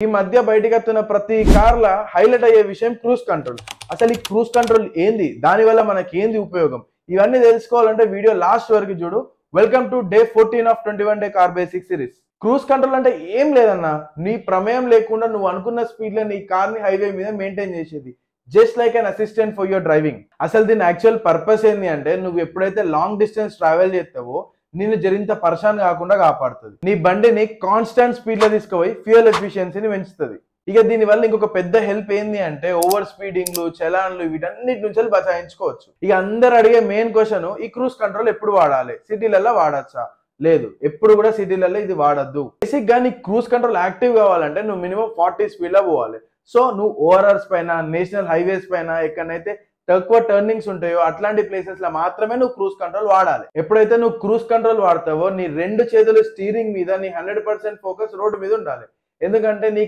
ఈ మధ్య బయటికి వస్తున్న ప్రతి కార్ల హైలైట్ అయ్యే విషయం క్రూజ్ కంట్రోల్. అసలు ఈ క్రూజ్ కంట్రోల్ ఏంది, దానివల్ల మనకి ఏంది ఉపయోగం, ఇవన్నీ తెలుసుకోవాలంటే వీడియో లాస్ట్ వరకు చూడు. Welcome to day 14 of 21 day car basic series. Cruise control అంటే ఏం లేదన్నా, నీ ప్రమేయం లేకుండా నువ్వు అనుకున్న స్పీడ్ లో నీ కార్ ని హైవే మీద మెయింటైన్ చేసేది. Just like an assistant for your driving. అసలు దీని యాక్చువల్ పర్పస్ ఏంది అంటే, నువ్వు ఎప్పుడైతే లాంగ్ డిస్టెన్స్ ట్రావెల్ చేస్తావో నిన్ను జరింత పరేషాన్ కాకుండా కాపాడుతుంది. నీ బండిని కాన్స్టెంట్ స్పీడ్ లో తీసుకుపోయి ఫ్యూయల్ ఎఫిషియన్సీని పెంచుతుంది. ఇక దీని వల్ల ఇంకొక పెద్ద హెల్ప్ ఏంది అంటే, ఓవర్ స్పీడింగ్లు, చలాన్లు, వీటన్నిటి నుంచి బచాయించుకోవచ్చు. ఇక అందరు అడిగే మెయిన్ క్వశ్చన్, ఈ క్రూజ్ కంట్రోల్ ఎప్పుడు వాడాలి, సిటీలలో వాడచ్చా? లేదు, ఎప్పుడు కూడా సిటీలలో ఇది వాడద్దు. బేసిక్ గా నీ క్రూజ్ కంట్రోల్ యాక్టివ్ కావాలంటే నువ్వు మినిమం 40 స్పీడ్ లో పోవాలి. సో నువ్వు ఓఆర్ఆర్స్ పైన, నేషనల్ హైవేస్ పైన, ఎక్కడైతే తక్కువ టర్నింగ్స్ ఉంటాయో అట్లాంటి ప్లేసెస్ లో మాత్రమే నువ్వు క్రూజ్ కంట్రోల్ వాడాలి. ఎప్పుడైతే నువ్వు క్రూజ్ కంట్రోల్ వాడతావో నీ రెండు చేతులు స్టీరింగ్ మీద, నీ 100% ఫోకస్ రోడ్డు మీద ఉండాలి. ఎందుకంటే నీ